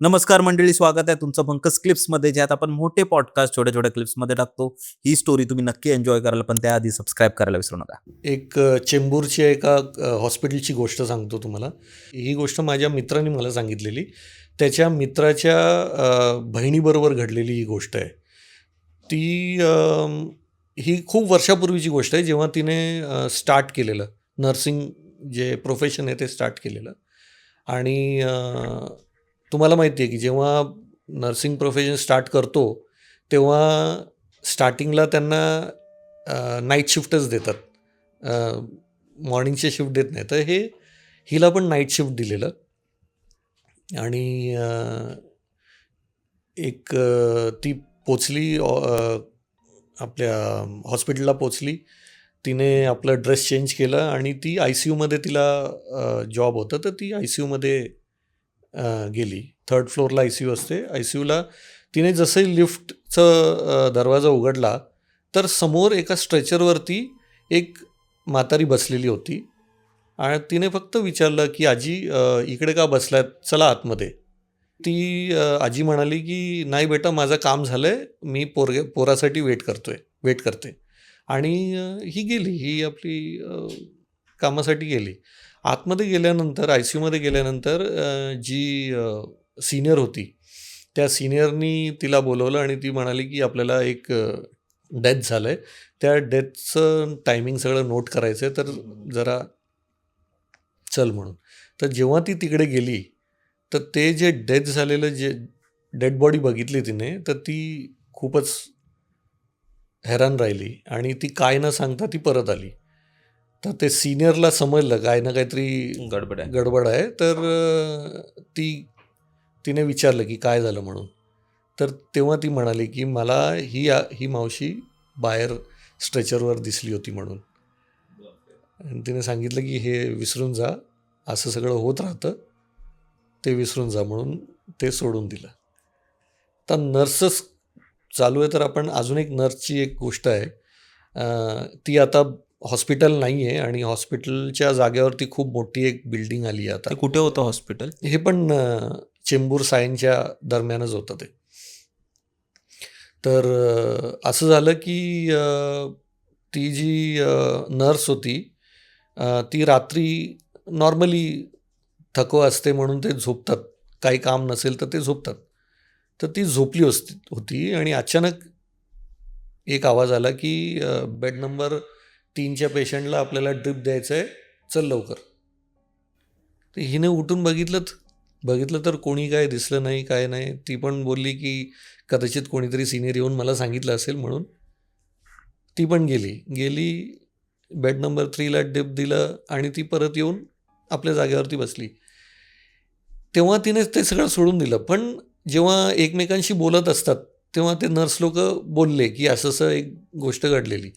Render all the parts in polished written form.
नमस्कार मंडळी, स्वागत आहे तुमचं पंकज क्लिप्समध्ये, ज्यात आपण मोठे पॉडकास्ट छोट्या छोट्या क्लिप्समध्ये टाकतो. ही स्टोरी तुम्ही नक्की एन्जॉय कराल, पण त्याआधी सबस्क्राईब करायला विसरू नका. एक चेंबूरची एका हॉस्पिटलची गोष्ट सांगतो तुम्हाला. ही गोष्ट माझ्या मित्राने मला सांगितलेली. त्याच्या मित्राच्या बहिणीबरोबर घडलेली ही गोष्ट आहे. ही खूप वर्षापूर्वीची गोष्ट आहे, जेव्हा तिने स्टार्ट केलेलं नर्सिंग जे प्रोफेशन आहे ते स्टार्ट केलेलं. आणि तुम्हाला माहिती आहे की जेव्हा नर्सिंग प्रोफेशन स्टार्ट करतो तेव्हा स्टार्टिंगला त्यांना नाईट शिफ्टच देतात, मॉर्निंगचे शिफ्ट देत नाही. तर हिला पण नाईट शिफ्ट दिलेलं. आणि ती पोचली, आपल्या हॉस्पिटलला पोचली. तिने आपलं ड्रेस चेंज केलं आणि ती ICUमध्ये तिला जॉब होतं, तर ती ICUमध्ये गेली. 3rd फ्लोअरला ICU असते. ICUला तिने जसंही लिफ्टचं दरवाजा उघडला तर समोर एका स्ट्रेचरवरती एक म्हातारी बसलेली होती. आणि तिने फक्त विचारलं की आजी, इकडे का बसलात, चला आतमध्ये. ती आजी म्हणाली की नाही बेटा, माझं काम झालं आहे, मी पोरासाठी वेट करते. आणि ही गेली, ही आपली कामासाठी गेली. आतमध्ये गेल्यानंतर, ICUमध्ये गेल्यानंतर जी सिनियर होती, त्या सिनियरनी तिला बोलवलं आणि ती म्हणाली की आपल्याला एक डेथ झालं आहे, त्या डेथचं टायमिंग सगळं नोट करायचं आहे, तर जरा चल म्हणून. तर जेव्हा ती तिकडे गेली तर ते जे डेथ झालेलं, जे डेड बॉडी बघितली तिने, तर ती खूपच हैराण राहिली आणि ती काय न सांगता ती परत आली. तर ते सिनियरला समजलं काय ना काहीतरी गडबड आहे. तर तिने विचारलं की काय झालं म्हणून. तर तेव्हा ती म्हणाली की मला ही मावशी बाहेर स्ट्रेचरवर दिसली होती म्हणून. आणि तिने सांगितलं की हे विसरून जा, असं सगळं होत राहतं, ते विसरून जा, म्हणून ते सोडून दिलं. तर नर्सच चालू आहे, तर आपण अजून एक नर्सची एक गोष्ट आहे. ती आता हॉस्पिटल नाही आहे आणि हॉस्पिटलच्या जागेवरती खूप मोठी एक बिल्डिंग आली आहे आता. ते कुठे होतं हॉस्पिटल? हे पण चेंबूर सायनच्या दरम्यानच होतं ते. तर असं झालं की ती जी नर्स होती, ती रात्री नॉर्मली थकवा असते म्हणून ते झोपतात, काही काम नसेल तर ते झोपतात. तर ती झोपली होती आणि अचानक एक आवाज आला की बेड नंबर 3च्या पेशंटला आपल्याला ड्रिप द्यायचं आहे, चल लवकर. तर हिने उठून बघितलं तर कोणी काय दिसलं नाही, काय नाही. ती पण बोलली की कदाचित कोणीतरी सिनियर येऊन मला सांगितलं असेल म्हणून. ती पण गेली बेड नंबर 3ला ड्रिप दिलं आणि ती परत येऊन आपल्या जागेवरती बसली. तेव्हा तिने ते सगळं सोडून दिलं. पण जेव्हा एकमेकांशी बोलत असतात तेव्हा ते नर्स लोक बोलले की असं एक गोष्ट घडलेली.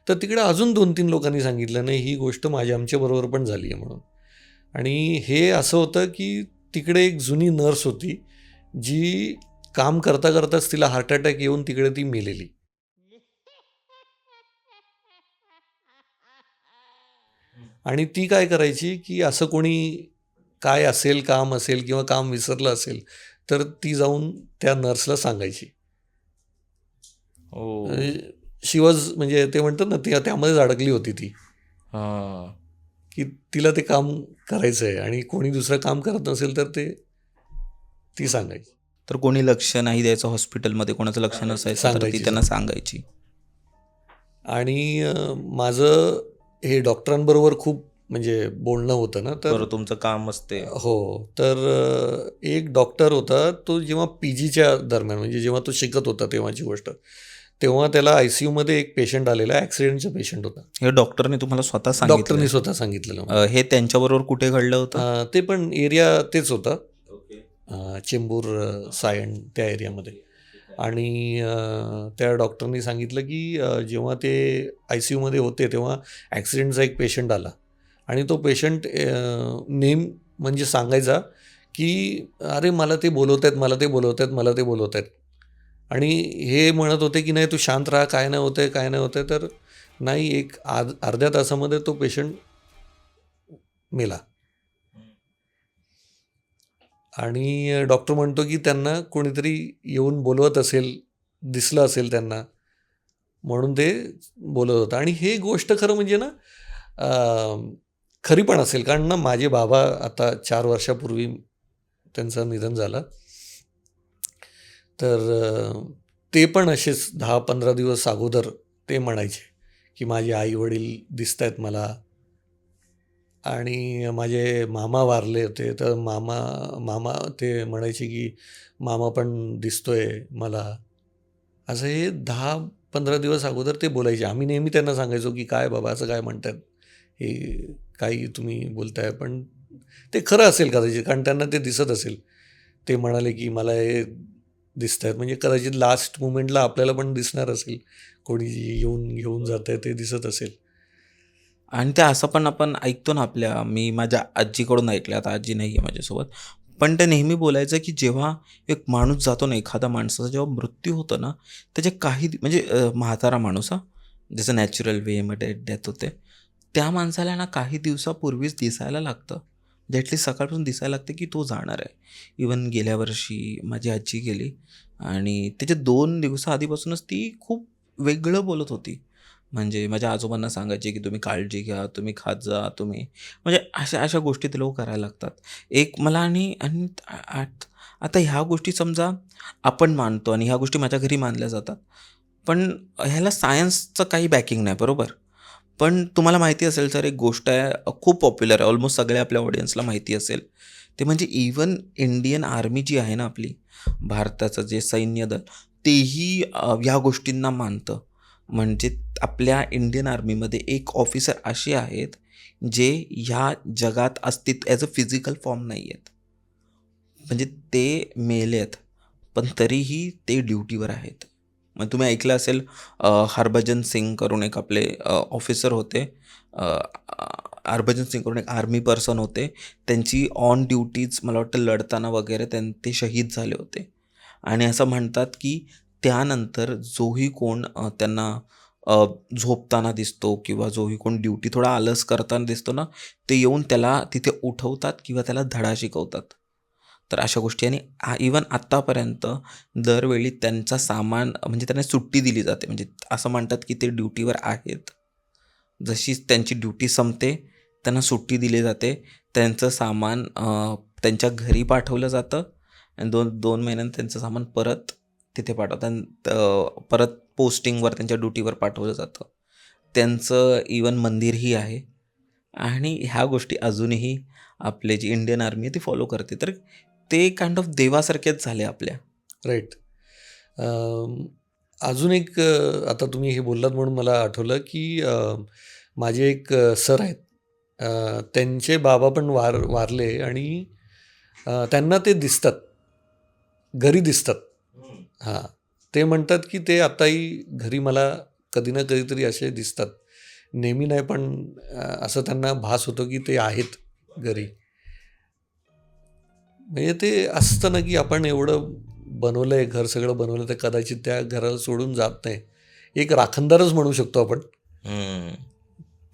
तर तिकडे अजून 2-3 लोकांनी सांगितलं, नाही ही गोष्ट माझ्याबरोबर पण झाली आहे म्हणून. आणि हे असं होतं की तिकडे एक जुनी नर्स होती, जी काम करता करताच तिला हार्ट अटॅक येऊन तिकडे ती मेलेली. आणि ती काय करायची की असं कोणी काय असेल, काम असेल किंवा काम विसरलं असेल तर ती जाऊन त्या नर्सला सांगायची. शी वॉज, म्हणजे ते म्हणतात ना, ती त्यामध्येच अडकली होती ती, की तिला ते काम करायचं आहे आणि कोणी दुसरं काम करत नसेल तर ती सांगायची. तर कोणी लक्ष नाही द्यायचं हॉस्पिटलमध्ये, कोणाचं लक्ष नसायचं तर ती त्यांना सांगायची. आणि माझं हे डॉक्टरांबरोबर खूप म्हणजे बोलणं होतं ना, तर तुमचं काम असते. हो. तर एक डॉक्टर होता, तो जेव्हा PGच्या दरम्यान, म्हणजे जेव्हा तो शिकत होता तेव्हाची गोष्ट, तेव्हा त्याला ICUमध्ये एक पेशंट आलेला, ॲक्सिडेंटचा पेशंट होता. हे डॉक्टरने तुम्हाला स्वतः डॉक्टरनी स्वतः सांगितलेलं. हे त्यांच्याबरोबर कुठे घडलं होतं? ते पण एरिया तेच होता, चेंबूर सायन त्या एरियामध्ये. आणि त्या डॉक्टरनी सांगितलं की जेव्हा ते ICUमध्ये होते तेव्हा ॲक्सिडेंटचा एक पेशंट आला आणि तो पेशंट म्हणजे सांगायचा की अरे मला ते बोलवत आहेत. आणि हे म्हणत होते की नाही तू शांत राहा, काय नाही होतं आहे. तर नाही, एक अर्ध्या तासामध्ये तो पेशंट मेला. आणि डॉक्टर म्हणतो की त्यांना कोणीतरी येऊन बोलवत असेल, दिसलं असेल त्यांना, म्हणून ते बोलत होतं. आणि हे गोष्ट खरं म्हणजे ना खरी पण असेल, कारण ना माझे बाबा आता 4 वर्षापूर्वी त्यांचं निधन झालं. तर ते पण असेच 10-15 दिवस अगोदर ते म्हणायचे, की माझे आई-वडील दिसतायत मला. आणि माझे मामा वारले होते, तर मामा मामा ते म्हणायचे, की मामा पण दिसतोय मला. असं हे 10-15 दिवस अगोदर ते बोलायचे. आम्ही नेहमी त्यांना सांगायचो, की "काय बाबा असं काय म्हणतायत? हे काही तुम्ही बोलताय." पण ते खरं असेल कदाचित, कारण त्यांना ते दिसत असेल. ते म्हणाले, की "मला हे दिसतायत." म्हणजे कदाचित लास्ट मोमेंटला आपल्याला पण दिसणार असेल. कोणी येऊन घेऊन जातंय ते दिसत असेल. आणि ते असं पण आपण ऐकतो ना मी माझ्या आजीकडून ऐकलं, आता आजी नाही आहे माझ्यासोबत. पण ते नेहमी बोलायचं, की जेव्हा एक माणूस जातो ना, एखादा माणसाचा जेव्हा मृत्यू होतो ना, त्याचे काही म्हणजे म्हातारा माणूस हां, जसं नॅचरल वेमध्ये डेथ होते. त्या माणसाला ना काही दिवसापूर्वीच दिसायला लागतं. म्हणजे ॲटलीस्ट सकाळपासून दिसायला लागतं, की तो जाणार आहे. इव्हन गेल्या वर्षी माझी आजी गेली आणि त्याच्या 2 दिवसाआधीपासूनच ती खूप वेगळं बोलत होती. म्हणजे माझ्या आजोबांना सांगायचे, की तुम्ही काळजी घ्या, तुम्ही खात जा, तुम्ही म्हणजे अशा अशा गोष्टी ते लोक करायला लागतात. एक मला आणि आणि आता ह्या गोष्टी समजा आपण मानतो आणि ह्या गोष्टी माझ्या घरी मानल्या जातात. पण ह्याला सायन्सचं काही बॅकिंग नाही, बरोबर? पण तुम्हाला माहिती असेल तर एक गोष्ट आहे, खूप पॉप्युलर आहे, ऑलमोस्ट सगळ्या आपल्या ऑडियन्सला माहिती असेल. ते म्हणजे इव्हन इंडियन आर्मी जी आहे ना आपली, भारताचं जे सैन्य दल, तेही ह्या गोष्टींना मानतं. म्हणजे आपल्या इंडियन आर्मीमध्ये एक ऑफिसर असे आहेत, जे ह्या जगात अस्तित्व ॲज अ फिजिकल फॉर्म नाही आहेत. म्हणजे ते मेलेत, पण तरीही ते ड्युटीवर आहेत. मग तुम्ही ऐकलं असेल, हरभजन सिंग करून एक आपले ऑफिसर होते. अ, अ, हरभजन सिंग करून एक आर्मी पर्सन होते. त्यांची ऑन ड्युटीज मला वाटतं लढताना वगैरे ते शहीद झाले होते. आणि असं म्हणतात, की त्यानंतर जोही कोण त्यांना अ, झोपताना दिसतो किंवा जोही कोण ड्युटी थोडा आलस करताना दिसतो ना, ते येऊन त्याला तिथे उठवतात किंवा त्याला धडा शिकवतात. तर अशा गोष्टी आणि इव्हन आत्तापर्यंत दरवेळी त्यांचा सामान म्हणजे त्यांना सुट्टी दिली जाते. म्हणजे असं म्हणतात, की ते ड्युटीवर आहेत. जशीच त्यांची ड्युटी संपते, त्यांना सुट्टी दिली जाते. त्यांचं सामान त्यांच्या घरी पाठवलं जातं आणि 2 महिन्यांनी त्यांचं सामान परत तिथे पाठवतात आणि परत पोस्टिंगवर त्यांच्या ड्युटीवर पाठवलं जातं. त्यांचं इव्हन मंदिरही आहे आणि ह्या गोष्टी अजूनही आपले जी इंडियन आर्मी आहे ती फॉलो करते. तर ते काइंड ऑफ देवासारखेच झाले आपल्या. राईट. अजून एक आता तुम्ही हे बोललात म्हणून मला आठवलं, की माझे एक सर आहेत. त्यांचे बाबा पण वारले आणि त्यांना ते दिसतात. घरी दिसतात. हां. ते म्हणतात, की ते आत्ताही घरी मला कधी ना कधीतरी असे दिसतात. नेहमी नाही पण असं त्यांना भास होतो, की ते आहेत घरी. म्हणजे ते असतं ना, की आपण एवढं बनवलंय, घर सगळं बनवलं, तर कदाचित त्या घराला सोडून जात नाही. एक राखणदारच म्हणू शकतो आपण. हं.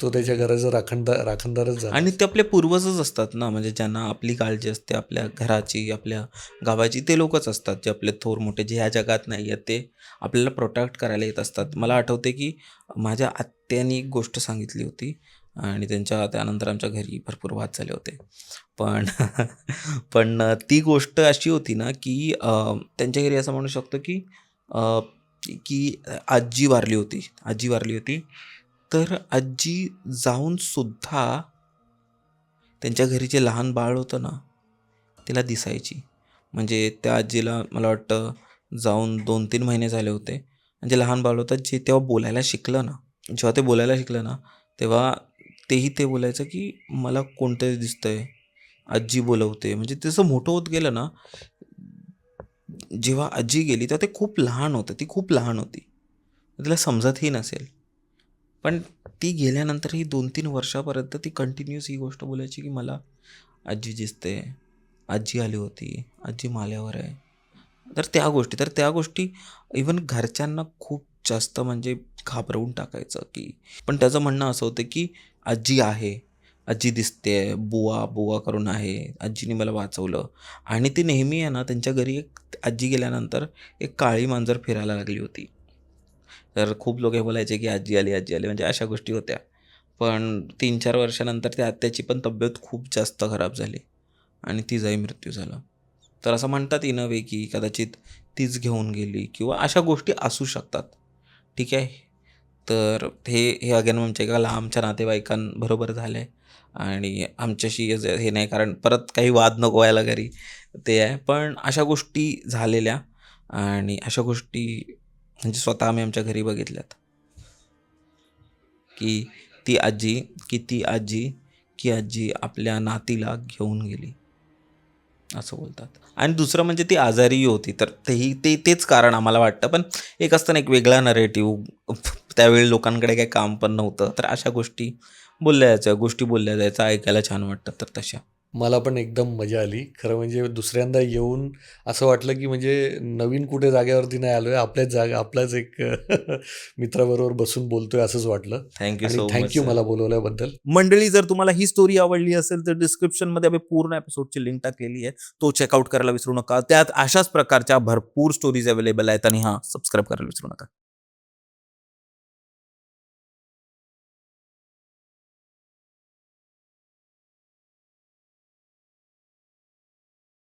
तो त्याच्या घराचा राखणदारच झाला. आणि ते आपले पूर्वजच असतात ना, म्हणजे ज्यांना आपली काळजी असते, आपल्या घराची, आपल्या गावाची, ते लोकच असतात, जे आपले थोर मोठे, जे ह्या जगात नाही आहेत, ते आपल्याला प्रोटेक्ट करायला येत असतात. मला आठवते, की माझ्या आत्यानी एक गोष्ट सांगितली होती आणि त्यानंतर आमच्या घरी भरपूर वाद झाले होते. पण पण ती गोष्ट अशी होती ना, की त्यांच्या घरी असं म्हणू शकतो, की अ, की आजी वारली होती. आजी वारली होती. तर आजी जाऊन सुद्धा त्यांच्या घरी जे लहान बाळ होतं ना, तिला दिसायची. म्हणजे त्या आजीला मला वाटतं जाऊन 2-3 महिने झाले होते. आणि जे लहान बाळ होतं, जे तेव्हा बोलायला शिकलं ना, जेव्हा ते बोलायला शिकलं ना, तेव्हा ते बोलायचं, की मला कोणतरी दिसतंय, आजी बोलवते. म्हणजे ते जसं मोठं होत गेलं ना, जेव्हा आजी गेली तेव्हा ते खूप लहान होतं. ती खूप लहान होती. तिला समजतही नसेल. पण ती गेल्यानंतरही 2-3 वर्षापर्यंत ती कंटिन्यूअस ही गोष्ट बोलायची, की मला आजी दिसते, आजी आली होती, आजी माल्यावर आहे. तर त्या गोष्टी इव्हन घरच्यांना खूप जास्त म्हणजे घाबरवून टाकायचं, की पण त्याचं म्हणणं असं होतं, की आजी आहे. आजी दिसते, बुवा बुवा करून आहे, आजीने मला वाचवलं. आणि ती नेहमी आहे ना, त्यांच्या घरी एक आजी गेल्यानंतर एक काळी मांजर फिरायला लागली होती. तर खूप लोक हे बोलायचे की आजी आली म्हणजे अशा गोष्टी होत्या. पण 3-4 वर्षानंतर त्या आत्याची पण तब्येत खूप जास्त खराब झाली आणि तिचाही मृत्यू झाला. तर असं म्हणतात इन अ वे की कदाचित तीच घेऊन गेली किंवा अशा गोष्टी असू शकतात. ठीक आहे. तर हे अगेन आमच्या एका लांबच्या नातेवाईकांबरोबर झालंय आणि आमच्याशी हे नाही कारण परत काही वाद नको व्हायला घरी, ते आहे. पण अशा गोष्टी झालेल्या आणि अशा गोष्टी म्हणजे स्वतः आम्ही आमच्या घरी बघितल्यात, की ती आजी की ती आजी की आजी आपल्या नातीला घेऊन गेली, असं बोलतात. आणि दुसरं म्हणजे ती आजारीही होती. तर तेच कारण आम्हाला वाटतं. पण एक असतं ना, एक वेगळा नरेटिव्ह त्यावेळी लोकांकडे काही काम पण नव्हतं. तर अशा गोष्टी बोलल्या जायच्या, गोष्टी बोलल्या जायच्या, ऐकायला छान वाटतात तर तशा. मला पण एकदम मजा आली. खरं म्हणजे दुसऱ्यांदा येऊन असं वाटलं, की म्हणजे नवीन कुठे जागेवरती नाही आलोय. आपल्याच जागा आपलाच एक मित्राबरोबर बसून बोलतोय असंच वाटलं. थँक आणि so much thank you sir. मला बोलवल्याबद्दल. मंडळी, जर तुम्हाला ही स्टोरी आवडली असेल तर डिस्क्रिप्शनमध्ये आम्ही पूर्ण एपिसोडची लिंक टाकलेली आहे. तो चेकआउट करायला विसरू नका. त्यात अशाच प्रकारच्या भरपूर स्टोरीज अवेलेबल आहेत आणि हां, सबस्क्राईब करायला विसरू नका.